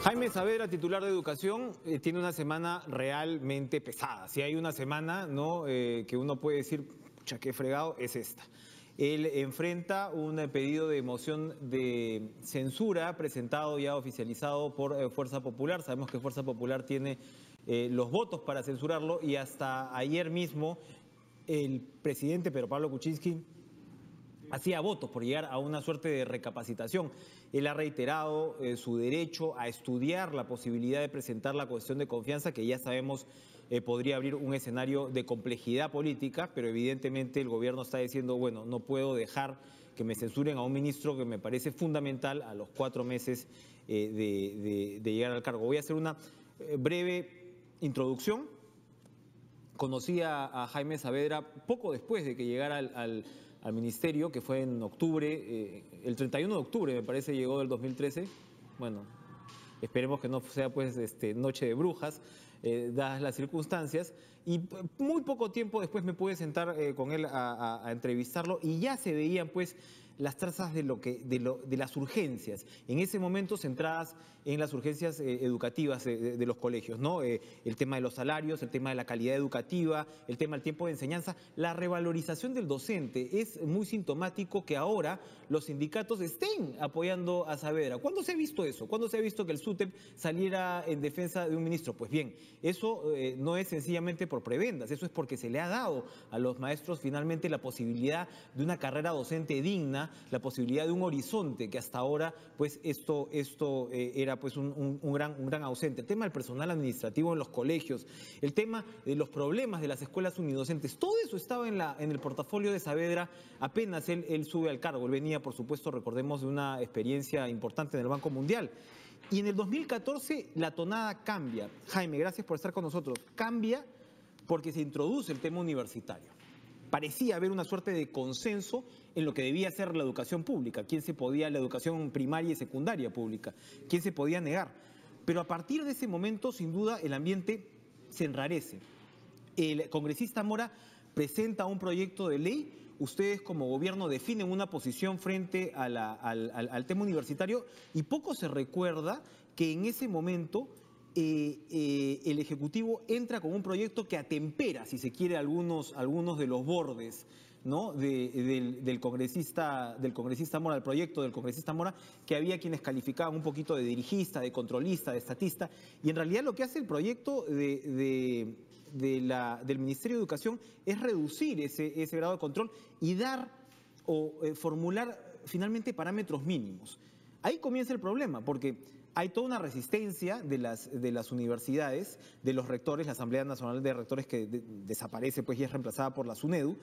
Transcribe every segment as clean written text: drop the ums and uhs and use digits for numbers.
Jaime Saavedra, titular de Educación, tiene una semana realmente pesada. Si hay una semana, ¿no?, que uno puede decir, pucha, qué fregado, es esta. Él enfrenta un pedido de moción de censura presentado ya oficializado por Fuerza Popular. Sabemos que Fuerza Popular tiene los votos para censurarlo y hasta ayer mismo el presidente Pedro Pablo Kuczynski hacía votos por llegar a una suerte de recapacitación. Él ha reiterado su derecho a estudiar la posibilidad de presentar la cuestión de confianza, que ya sabemos podría abrir un escenario de complejidad política, pero evidentemente el gobierno está diciendo, bueno, no puedo dejar que me censuren a un ministro que me parece fundamental a los 4 meses de llegar al cargo. Voy a hacer una breve introducción. Conocí a Jaime Saavedra poco después de que llegara al ministerio, que fue en octubre, el 31 de octubre me parece llegó del 2013. Bueno, esperemos que no sea pues noche de brujas, dadas las circunstancias. Y muy poco tiempo después me pude sentar con él a entrevistarlo y ya se veían pues las trazas de las urgencias, en ese momento centradas en las urgencias educativas de los colegios, ¿no? El tema de los salarios, el tema de la calidad educativa, el tema del tiempo de enseñanza, la revalorización del docente. Es muy sintomático que ahora los sindicatos estén apoyando a Saavedra. ¿Cuándo se ha visto eso? ¿Cuándo se ha visto que el SUTEP saliera en defensa de un ministro? Pues bien, eso no es sencillamente por prebendas, eso es porque se le ha dado a los maestros finalmente la posibilidad de una carrera docente digna, la posibilidad de un horizonte, que hasta ahora pues esto era pues un gran ausente. El tema del personal administrativo en los colegios, el tema de los problemas de las escuelas unidocentes, todo eso estaba en el portafolio de Saavedra apenas él sube al cargo. Él venía, por supuesto, recordemos, de una experiencia importante en el Banco Mundial. Y en el 2014 la tonada cambia. Jaime, gracias por estar con nosotros. Cambia porque se introduce el tema universitario. Parecía haber una suerte de consenso en lo que debía ser la educación pública, la educación primaria y secundaria pública, quién se podía negar. Pero a partir de ese momento, sin duda, el ambiente se enrarece. El congresista Mora presenta un proyecto de ley, ustedes como gobierno definen una posición frente al tema universitario y poco se recuerda que en ese momento el Ejecutivo entra con un proyecto que atempera, si se quiere, algunos de los bordes, ¿no?, del congresista Mora, el proyecto del congresista Mora, que había quienes calificaban un poquito de dirigista, de controlista, de estatista, y en realidad lo que hace el proyecto del Ministerio de Educación es reducir ese grado de control y dar o formular finalmente parámetros mínimos. Ahí comienza el problema, porque hay toda una resistencia de las universidades, de los rectores, la Asamblea Nacional de Rectores que desaparece pues y es reemplazada por la SUNEDU,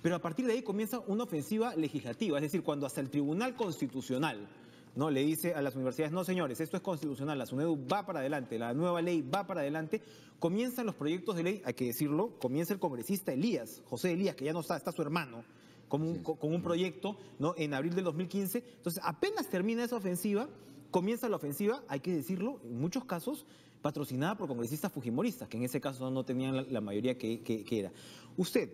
pero a partir de ahí comienza una ofensiva legislativa, es decir, cuando hasta el Tribunal Constitucional, ¿no?, le dice a las universidades, no señores, esto es constitucional, la SUNEDU va para adelante, la nueva ley va para adelante, comienzan los proyectos de ley, hay que decirlo, comienza el congresista José Elías, que ya no está su hermano, con un proyecto, ¿no?, en abril del 2015, entonces apenas termina esa ofensiva, comienza la ofensiva, hay que decirlo, en muchos casos patrocinada por congresistas fujimoristas, que en ese caso no tenían la mayoría que era. Usted,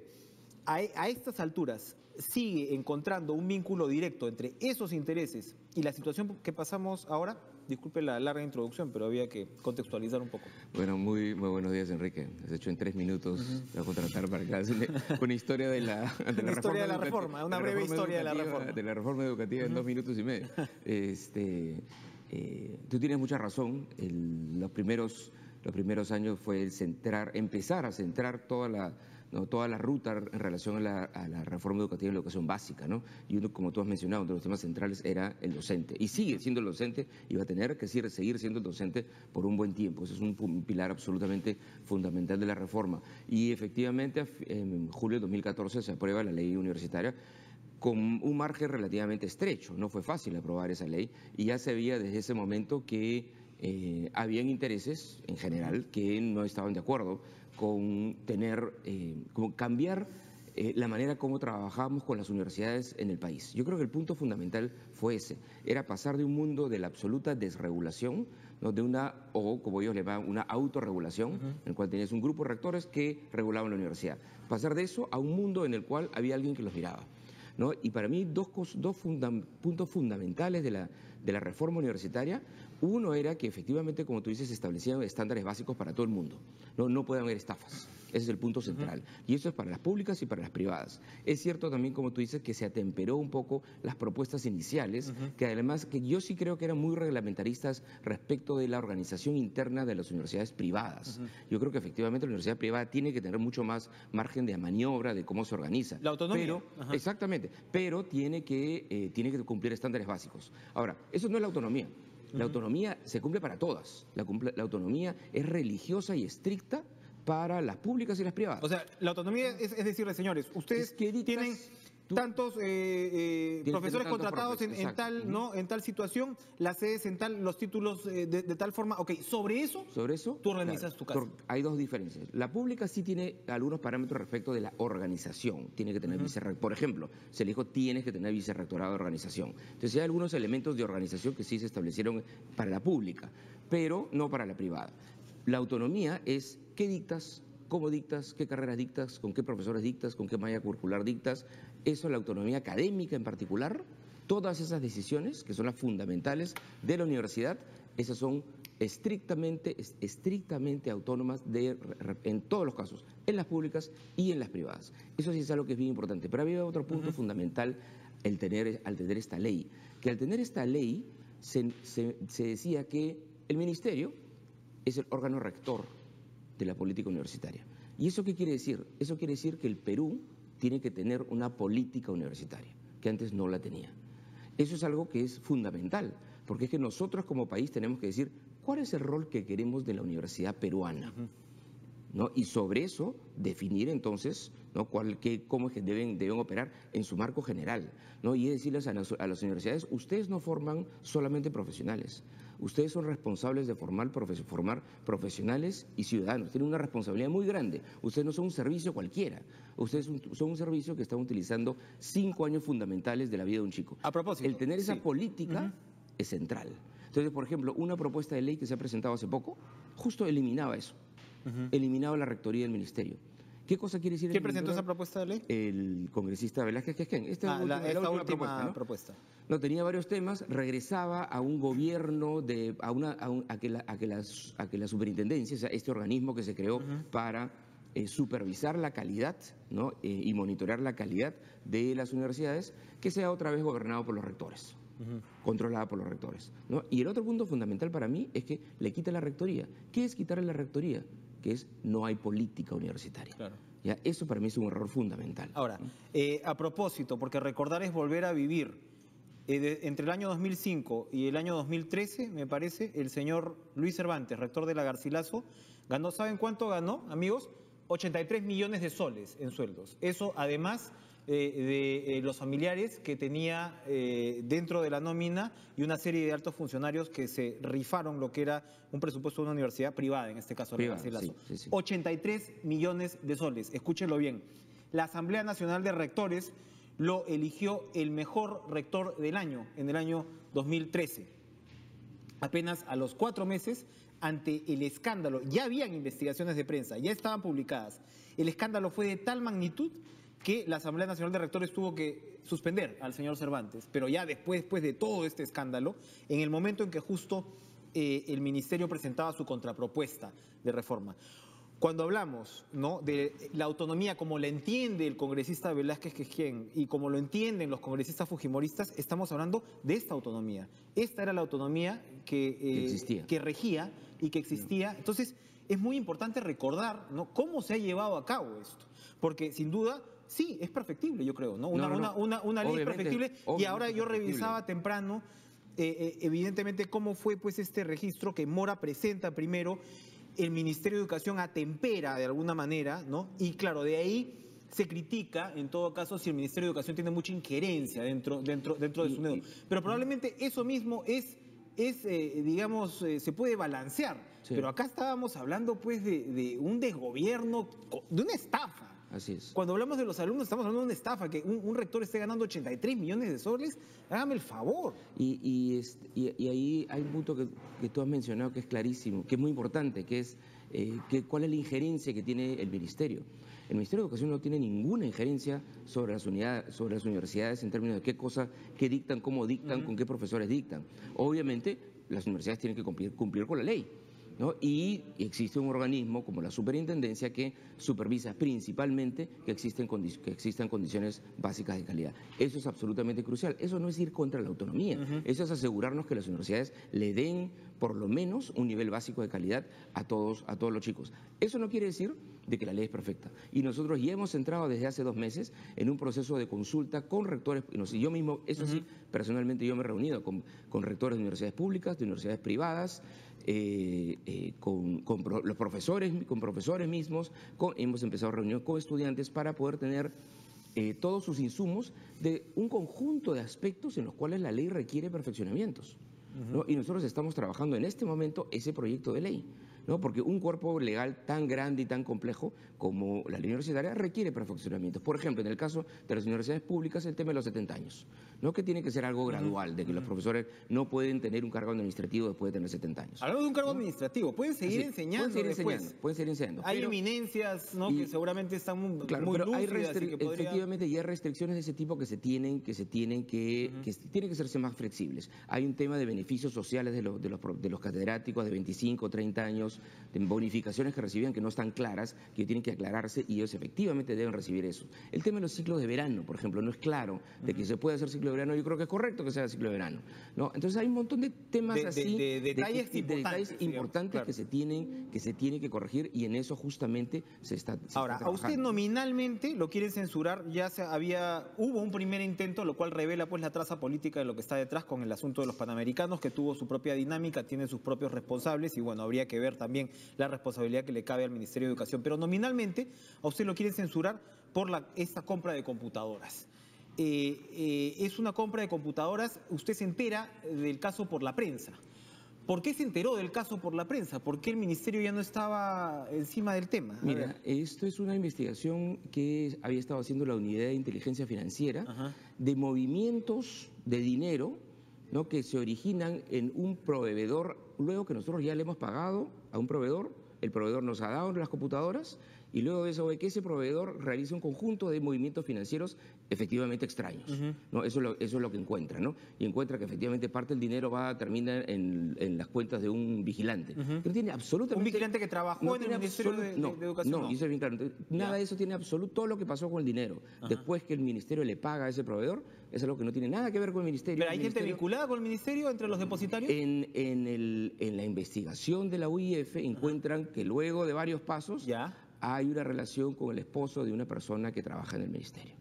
a estas alturas, sigue encontrando un vínculo directo entre esos intereses y la situación que pasamos ahora. Disculpe la larga introducción, pero había que contextualizar un poco. Bueno, muy buenos días, Enrique. Has hecho en 3 minutos, voy a contratar para acá una historia de la reforma, una breve historia de la reforma. De la reforma educativa en 2 minutos y medio. Tú tienes mucha razón. Los primeros años fue empezar a centrar toda la ruta en relación a la reforma educativa en la educación básica, ¿no? Y uno, como tú has mencionado, uno de los temas centrales era el docente. Y sigue siendo el docente y va a tener que seguir siendo el docente por un buen tiempo. Eso es un pilar absolutamente fundamental de la reforma. Y efectivamente, en julio de 2014 se aprueba la ley universitaria con un margen relativamente estrecho. No fue fácil aprobar esa ley y ya se veía desde ese momento que habían intereses en general que no estaban de acuerdo con cambiar la manera como trabajábamos con las universidades en el país. Yo creo que el punto fundamental fue ese, era pasar de un mundo de la absoluta desregulación, ¿no?, o como ellos le llaman, una autorregulación, en el cual tenías un grupo de rectores que regulaban la universidad. Pasar de eso a un mundo en el cual había alguien que los miraba. ¿no? Y para mí puntos fundamentales de la reforma universitaria. Uno era que efectivamente, como tú dices, se establecían estándares básicos para todo el mundo. No puede haber estafas. Ese es el punto central. Y eso es para las públicas y para las privadas. Es cierto también, como tú dices, que se atemperó un poco las propuestas iniciales, que además que yo sí creo que eran muy reglamentaristas respecto de la organización interna de las universidades privadas. Yo creo que efectivamente la universidad privada tiene que tener mucho más margen de maniobra de cómo se organiza. La autonomía. Pero, exactamente, pero tiene que cumplir estándares básicos. Ahora, eso no es la autonomía. La autonomía se cumple para todas. La autonomía es religiosa y estricta para las públicas y las privadas. O sea, la autonomía es decirle, señores, ustedes tienen tantos profesores contratados en tal situación, las sedes en tal, los títulos de tal forma. Ok, sobre eso tú organizas tu casa. Hay dos diferencias. La pública sí tiene algunos parámetros respecto de la organización. Tiene que tener vicerrector. Por ejemplo, se le dijo, tienes que tener vicerrectorado de organización. Entonces hay algunos elementos de organización que sí se establecieron para la pública, pero no para la privada. La autonomía es qué dictas, cómo dictas, qué carreras dictas, con qué profesores dictas, con qué malla curricular dictas. Eso, la autonomía académica en particular, todas esas decisiones que son las fundamentales de la universidad, esas son estrictamente autónomas en todos los casos, en las públicas y en las privadas. Eso sí es algo que es bien importante. Pero había otro punto fundamental al tener esta ley, que al tener esta ley se decía que el ministerio es el órgano rector de la política universitaria. ¿Y eso qué quiere decir? Eso quiere decir que el Perú tiene que tener una política universitaria, que antes no la tenía. Eso es algo que es fundamental, porque es que nosotros como país tenemos que decir cuál es el rol que queremos de la universidad peruana, ¿no? Y sobre eso definir entonces, ¿no?, cómo es que deben operar en su marco general, ¿no? Y decirles a las universidades, ustedes no forman solamente profesionales, ustedes son responsables de formar profesionales y ciudadanos. Tienen una responsabilidad muy grande. Ustedes no son un servicio cualquiera. Ustedes son un servicio que están utilizando 5 años fundamentales de la vida de un chico. A propósito, el tener esa política es central. Entonces, por ejemplo, una propuesta de ley que se ha presentado hace poco, justo eliminaba eso. Eliminaba la rectoría del ministerio. ¿Qué cosa quiere decir? ¿Quién presentó esa propuesta de ley? El congresista Velázquez Quesquén. Esta última propuesta. No, tenía varios temas, regresaba a un gobierno, a que la superintendencia, o sea, este organismo que se creó para supervisar la calidad, ¿no?, y monitorear la calidad de las universidades, que sea otra vez gobernado por los rectores, controlada por los rectores, ¿no? Y el otro punto fundamental para mí es que le quita la rectoría. ¿Qué es quitarle la rectoría? Que es no hay política universitaria. Claro. ¿Ya? Eso para mí es un error fundamental. Ahora, a propósito, porque recordar es volver a vivir, entre el año 2005 y el año 2013, me parece, el señor Luis Cervantes, rector de la Garcilaso, ganó, ¿saben cuánto ganó, amigos? 83 millones de soles en sueldos. Eso además de los familiares que tenía dentro de la nómina y una serie de altos funcionarios que se rifaron lo que era un presupuesto de una universidad privada, en este caso la Garcilaso. Sí. 83 millones de soles, escúchenlo bien. La Asamblea Nacional de Rectores lo eligió el mejor rector del año, en el año 2013. Apenas a los 4 meses, ante el escándalo, ya habían investigaciones de prensa, ya estaban publicadas, el escándalo fue de tal magnitud que la Asamblea Nacional de Rectores tuvo que suspender al señor Cervantes, pero ya después de todo este escándalo, en el momento en que justo el ministerio presentaba su contrapropuesta de reforma. Cuando hablamos, ¿no?, de la autonomía como la entiende el congresista Velázquez Quesquén y como lo entienden los congresistas fujimoristas, estamos hablando de esta autonomía. Esta era la autonomía que regía y que existía. Entonces, es muy importante recordar, ¿no?, cómo se ha llevado a cabo esto, porque sin duda sí, es perfectible, yo creo, ¿no? Una ley es perfectible, y ahora yo revisaba temprano, evidentemente, cómo fue pues este registro que Mora presenta primero. El Ministerio de Educación atempera de alguna manera, ¿no? Y claro, de ahí se critica, en todo caso, si el Ministerio de Educación tiene mucha injerencia dentro de su dedo. Pero probablemente eso mismo digamos, se puede balancear. Sí. Pero acá estábamos hablando pues de un desgobierno, de una estafa. Así es. Cuando hablamos de los alumnos estamos hablando de una estafa, que un rector esté ganando 83 millones de soles, hágame el favor. Y ahí hay un punto que tú has mencionado que es clarísimo, que es muy importante, que es cuál es la injerencia que tiene el ministerio. El Ministerio de Educación no tiene ninguna injerencia sobre las universidades en términos de qué dictan, cómo dictan, con qué profesores dictan. Obviamente, las universidades tienen que cumplir con la ley, ¿no? Y existe un organismo como la Superintendencia que supervisa principalmente que existan condiciones básicas de calidad. Eso es absolutamente crucial. Eso no es ir contra la autonomía, eso es asegurarnos que las universidades le den por lo menos un nivel básico de calidad a todos los chicos. Eso no quiere decir de que la ley es perfecta. Y nosotros ya hemos entrado desde hace 2 meses en un proceso de consulta con rectores. Y yo mismo, eso sí, personalmente yo me he reunido con rectores de universidades públicas, de universidades privadas, con los profesores, con profesores mismos, hemos empezado reuniones con estudiantes para poder tener todos sus insumos de un conjunto de aspectos en los cuales la ley requiere perfeccionamientos, ¿no? Y nosotros estamos trabajando en este momento ese proyecto de ley, ¿no? Porque un cuerpo legal tan grande y tan complejo como la ley universitaria requiere perfeccionamientos. Por ejemplo, en el caso de las universidades públicas, el tema de los 70 años, ¿no? Que tiene que ser algo gradual, de que los profesores no pueden tener un cargo administrativo después de tener 70 años. Hablamos de un cargo administrativo, pueden seguir enseñando pueden seguir enseñando. Hay eminencias, ¿no? Que seguramente están muy lúcidas y que efectivamente, ya hay restricciones de ese tipo que tienen que ser más flexibles. Hay un tema de beneficios sociales de los catedráticos de 25 o 30 años, de bonificaciones que recibían que no están claras, que tienen que aclararse y ellos efectivamente deben recibir eso. El tema de los ciclos de verano, por ejemplo, no es claro de que se puede hacer ciclo de verano. Yo creo que es correcto que se haga ciclo de verano, ¿no? Entonces hay un montón de temas de detalles importantes que se tienen que corregir y en eso justamente se está Ahora, a usted nominalmente lo quieren censurar, hubo un primer intento, lo cual revela pues la traza política de lo que está detrás con el asunto de los Panamericanos, que tuvo su propia dinámica, tiene sus propios responsables y bueno, habría que ver también la responsabilidad que le cabe al Ministerio de Educación. Pero nominalmente a usted lo quieren censurar por esta compra de computadoras. Es una compra de computadoras, usted se entera del caso por la prensa. ¿Por qué se enteró del caso por la prensa? ¿Por qué el ministerio ya no estaba encima del tema? Mira, esto es una investigación que había estado haciendo la Unidad de Inteligencia Financiera de movimientos de dinero, ¿no? Que se originan en un proveedor, luego que nosotros ya le hemos pagado a un proveedor, el proveedor nos ha dado las computadoras y luego de eso ve que ese proveedor realiza un conjunto de movimientos financieros efectivamente extraños, ¿no? Eso es lo que encuentra, ¿no? Y encuentra que efectivamente parte del dinero termina en las cuentas de un vigilante. Que no tiene absolutamente... Un vigilante que trabajó en el Ministerio de Educación. No, eso es bien claro. Nada de eso tiene todo lo que pasó con el dinero. Después que el ministerio le paga a ese proveedor, es algo que no tiene nada que ver con el ministerio. ¿Pero hay gente vinculada con el ministerio entre los depositarios? En la investigación de la UIF encuentran que luego de varios pasos... hay una relación con el esposo de una persona que trabaja en el ministerio.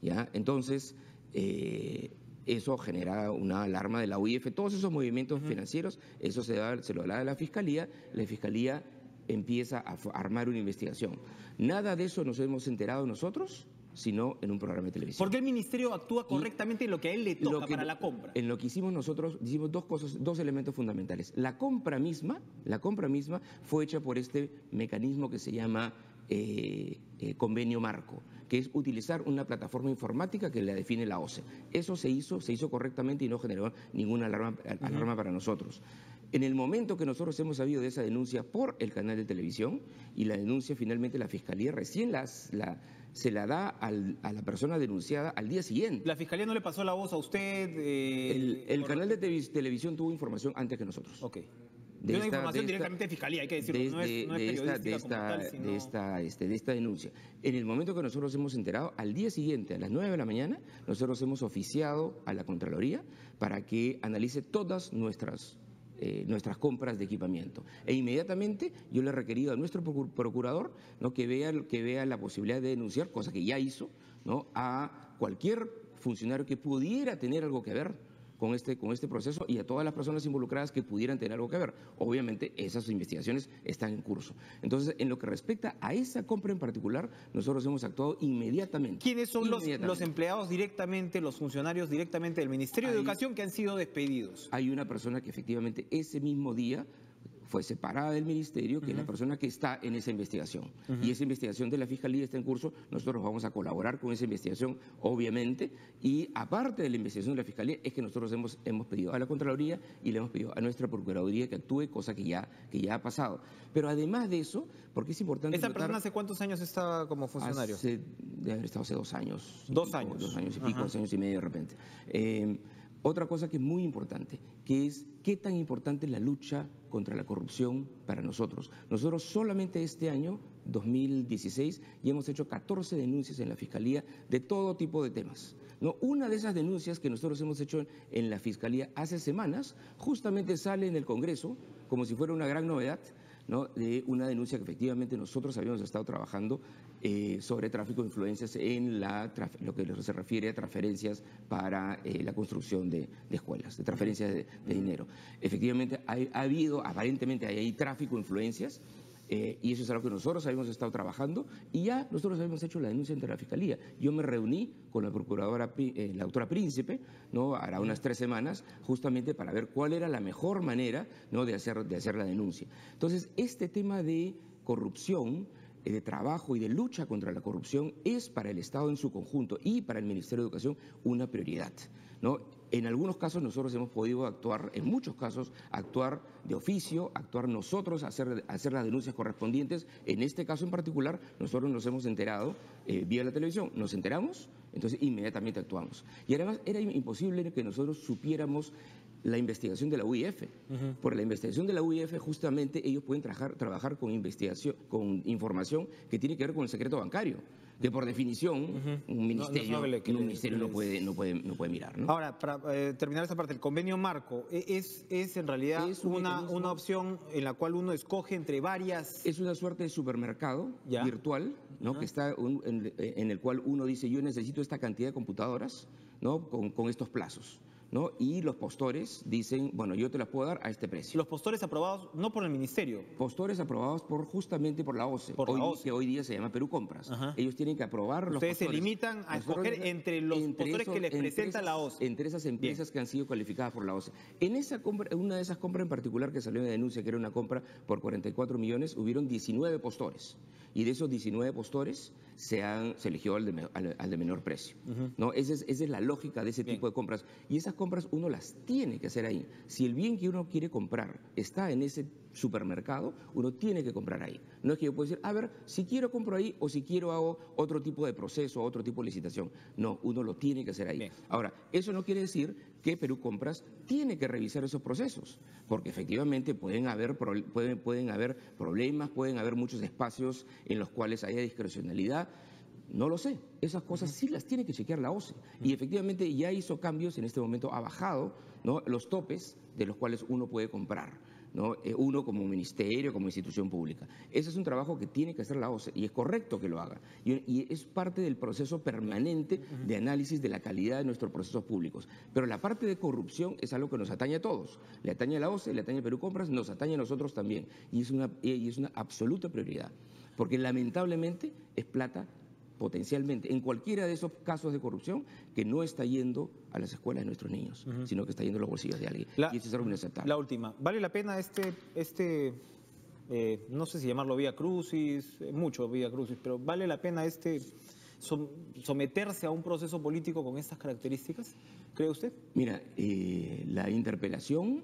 ¿Ya? Entonces, eso genera una alarma de la UIF. Todos esos movimientos financieros, eso se lo da a la Fiscalía empieza a armar una investigación. Nada de eso nos hemos enterado nosotros, sino en un programa de televisión. ¿Por qué el ministerio actúa correctamente en lo que a él le toca para la compra? En lo que hicimos nosotros, hicimos dos elementos fundamentales. La compra misma fue hecha por este mecanismo que se llama convenio marco, que es utilizar una plataforma informática que la define la OCE. Eso se hizo correctamente y no generó ninguna alarma para nosotros. En el momento que nosotros hemos sabido de esa denuncia por el canal de televisión y la denuncia finalmente la Fiscalía recién se la da a la persona denunciada al día siguiente. ¿La Fiscalía no le pasó la voz a usted? El canal de televisión tuvo información antes que nosotros. Ok. De una información directamente de Fiscalía, hay que decirlo, no es periodística como tal, sino... de esta denuncia. En el momento que nosotros hemos enterado, al día siguiente, a las 9 de la mañana, nosotros hemos oficiado a la Contraloría para que analice todas nuestras compras de equipamiento. E inmediatamente yo le he requerido a nuestro procurador, ¿no? que vea la posibilidad de denunciar, cosa que ya hizo, ¿no? a cualquier funcionario que pudiera tener algo que ver con este proceso y a todas las personas involucradas que pudieran tener algo que ver. Obviamente esas investigaciones están en curso. Entonces, en lo que respecta a esa compra en particular, nosotros hemos actuado inmediatamente. ¿Quiénes son los empleados directamente, los funcionarios directamente del Ministerio de Educación que han sido despedidos? Hay una persona que efectivamente ese mismo día fue separada del ministerio, que es la persona que está en esa investigación. Y esa investigación de la Fiscalía está en curso, nosotros vamos a colaborar con esa investigación, obviamente, y aparte de la investigación de la Fiscalía, es que nosotros hemos pedido a la Contraloría y le hemos pedido a nuestra Procuraduría que actúe, cosa que ya ha pasado. Pero además de eso, porque es importante... ¿Esta persona hace cuántos años estaba como funcionario? Debe haber estado hace 2 años. 2 años. 2 años y pico, 2 años y medio de repente. Otra cosa que es muy importante, que es qué tan importante es la lucha contra la corrupción para nosotros. Nosotros solamente este año, 2016, ya hemos hecho 14 denuncias en la Fiscalía de todo tipo de temas. ¿No? Una de esas denuncias que nosotros hemos hecho en la Fiscalía hace semanas, justamente sale en el Congreso, como si fuera una gran novedad, ¿no? De una denuncia que efectivamente nosotros habíamos estado trabajando sobre tráfico de influencias en lo que se refiere a transferencias para la construcción de escuelas, de transferencias de dinero. Efectivamente, aparentemente hay tráfico de influencias. Y eso es algo que nosotros habíamos estado trabajando y ya nosotros habíamos hecho la denuncia ante la Fiscalía. Yo me reuní con la procuradora, la doctora Príncipe, ¿no? Hará unas 3 semanas, justamente para ver cuál era la mejor manera, ¿no? de hacer la denuncia. Entonces, este tema de corrupción, de trabajo y de lucha contra la corrupción es para el Estado en su conjunto y para el Ministerio de Educación una prioridad, ¿no? En algunos casos nosotros hemos podido actuar, en muchos casos, actuar de oficio, actuar nosotros, hacer las denuncias correspondientes. En este caso en particular, nosotros nos hemos enterado vía la televisión, nos enteramos, entonces inmediatamente actuamos. Y además era imposible que nosotros supiéramos la investigación de la UIF. Por la investigación de la UIF, justamente ellos pueden trabajar con información que tiene que ver con el secreto bancario, que por definición un ministerio no puede mirar, ¿no? Ahora, para terminar esta parte, el convenio marco es en realidad una opción en la cual uno escoge entre varias... Es una suerte de supermercado virtual, ¿no? Que está en el cual uno dice, yo necesito esta cantidad de computadoras, ¿no? con estos plazos, ¿no? Y los postores dicen, bueno, yo te las puedo dar a este precio. Los postores aprobados no por el ministerio. Postores aprobados justamente por la OCE, que hoy día se llama Perú Compras. Ellos tienen que aprobar los postores. Ustedes se limitan a escoger entre los postores que les presenta la OCE. Entre esas empresas que han sido calificadas por la OCE. En esa compra, una de esas compras en particular que salió en la denuncia, que era una compra por 44 millones, hubieron 19 postores. Y de esos 19 postores se eligió al de menor precio, ¿no? Esa es la lógica de ese tipo de compras. Y esas compras uno las tiene que hacer ahí. Si el bien que uno quiere comprar está en ese supermercado, uno tiene que comprar ahí. No es que yo pueda decir, a ver, si quiero compro ahí o si quiero hago otro tipo de proceso, otro tipo de licitación. No, uno lo tiene que hacer ahí. Bien. Ahora, eso no quiere decir que Perú Compras tiene que revisar esos procesos, porque efectivamente pueden haber problemas, pueden haber muchos espacios en los cuales haya discrecionalidad. No lo sé, esas cosas sí las tiene que chequear la OCE. Y efectivamente ya hizo cambios, en este momento ha bajado, ¿no? los topes de los cuales uno puede comprar, ¿no? Uno como ministerio, como institución pública. Ese es un trabajo que tiene que hacer la OCE y es correcto que lo haga. Y es parte del proceso permanente de análisis de la calidad de nuestros procesos públicos. Pero la parte de corrupción es algo que nos atañe a todos. Le atañe a la OCE, le atañe a Perú Compras, nos atañe a nosotros también. Y es una absoluta prioridad. Porque lamentablemente es plata potencialmente, en cualquiera de esos casos de corrupción, que no está yendo a las escuelas de nuestros niños, sino que está yendo a los bolsillos de alguien. Y eso es algo inaceptable. La última, ¿vale la pena no sé si llamarlo vía crucis, mucho vía crucis, pero ¿vale la pena someterse a un proceso político con estas características? ¿Cree usted? Mira, la interpelación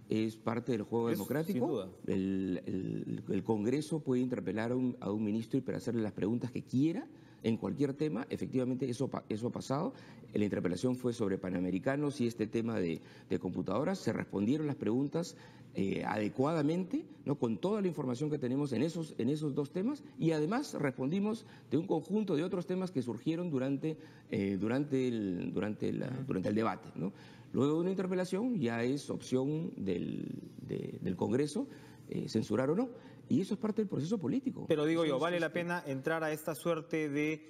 es parte del juego democrático. Sin duda. El Congreso puede interpelar a un ministro y para hacerle las preguntas que quiera en cualquier tema. Efectivamente, eso ha pasado. La interpelación fue sobre panamericanos y este tema de computadoras. Se respondieron las preguntas adecuadamente, ¿no? Con toda la información que tenemos en esos 2 temas, y además respondimos de un conjunto de otros temas que surgieron durante el debate, ¿no? Luego de una interpelación ya es opción del Congreso censurar o no. Y eso es parte del proceso político. Pero digo yo, ¿vale la pena entrar a esta suerte de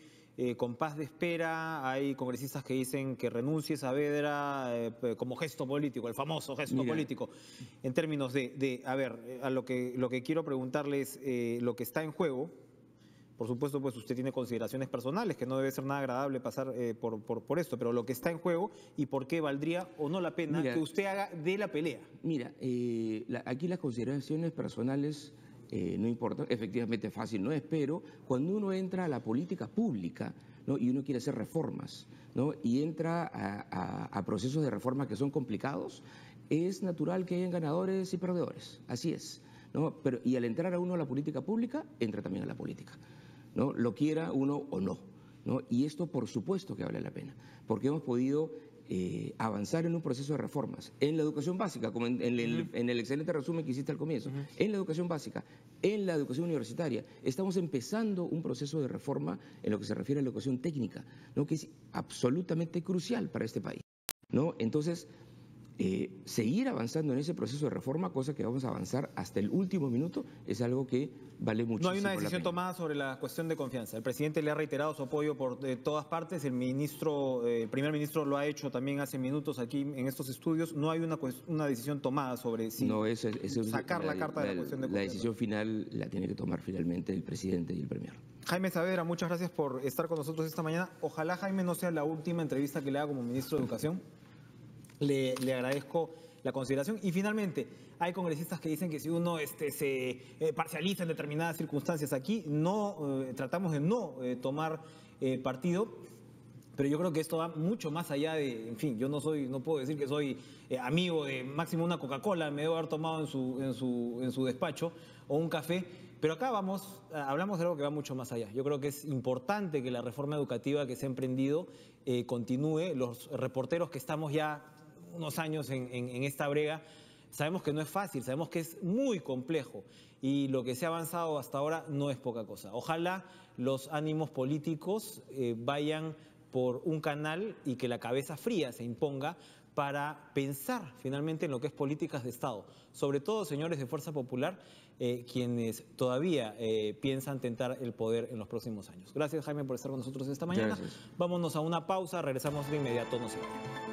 compás de espera? Hay congresistas que dicen que renuncie Saavedra como gesto político, el famoso gesto político. En términos a lo que quiero preguntarles, lo que está en juego Por supuesto, pues usted tiene consideraciones personales, que no debe ser nada agradable pasar por esto, pero lo que está en juego y por qué valdría o no la pena que usted haga de la pelea. Mira, aquí las consideraciones personales no importan, efectivamente fácil no es, pero cuando uno entra a la política pública, ¿no? Y uno quiere hacer reformas, ¿no? Y entra a procesos de reforma que son complicados, es natural que hayan ganadores y perdedores, así es, ¿no? Y al entrar a uno a la política pública, entra también a la política, ¿no? Lo quiera uno o no, ¿no? Y esto por supuesto que vale la pena, porque hemos podido avanzar en un proceso de reformas, en la educación básica, como en el excelente resumen que hiciste al comienzo, en la educación básica, en la educación universitaria. Estamos empezando un proceso de reforma en lo que se refiere a la educación técnica, ¿no? Que es absolutamente crucial para este país, ¿no? Entonces, seguir avanzando en ese proceso de reforma, cosa que vamos a avanzar hasta el último minuto, es algo que vale muchísimo. No hay una decisión tomada sobre la cuestión de confianza. El presidente le ha reiterado su apoyo por todas partes. El primer ministro lo ha hecho también hace minutos aquí en estos estudios. No hay una decisión tomada sobre si sacar la carta de la cuestión de confianza. La decisión final la tiene que tomar finalmente el presidente y el premier. Jaime Saavedra, muchas gracias por estar con nosotros esta mañana. Ojalá, Jaime, no sea la última entrevista que le haga como ministro de Educación. Le agradezco la consideración. Y finalmente, hay congresistas que dicen que si uno se parcializa en determinadas circunstancias aquí, tratamos de no tomar partido, pero yo creo que esto va mucho más allá de, en fin, yo no puedo decir que soy amigo de máximo una Coca-Cola, me debo haber tomado en su despacho o un café, pero acá hablamos de algo que va mucho más allá. Yo creo que es importante que la reforma educativa que se ha emprendido continúe. Los reporteros que estamos ya unos años en esta brega, sabemos que no es fácil, sabemos que es muy complejo y lo que se ha avanzado hasta ahora no es poca cosa. Ojalá los ánimos políticos vayan por un canal y que la cabeza fría se imponga para pensar finalmente en lo que es políticas de Estado. Sobre todo, señores de Fuerza Popular, quienes todavía piensan tentar el poder en los próximos años. Gracias, Jaime, por estar con nosotros esta mañana. Gracias. Vámonos a una pausa, regresamos de inmediato, no se vayan.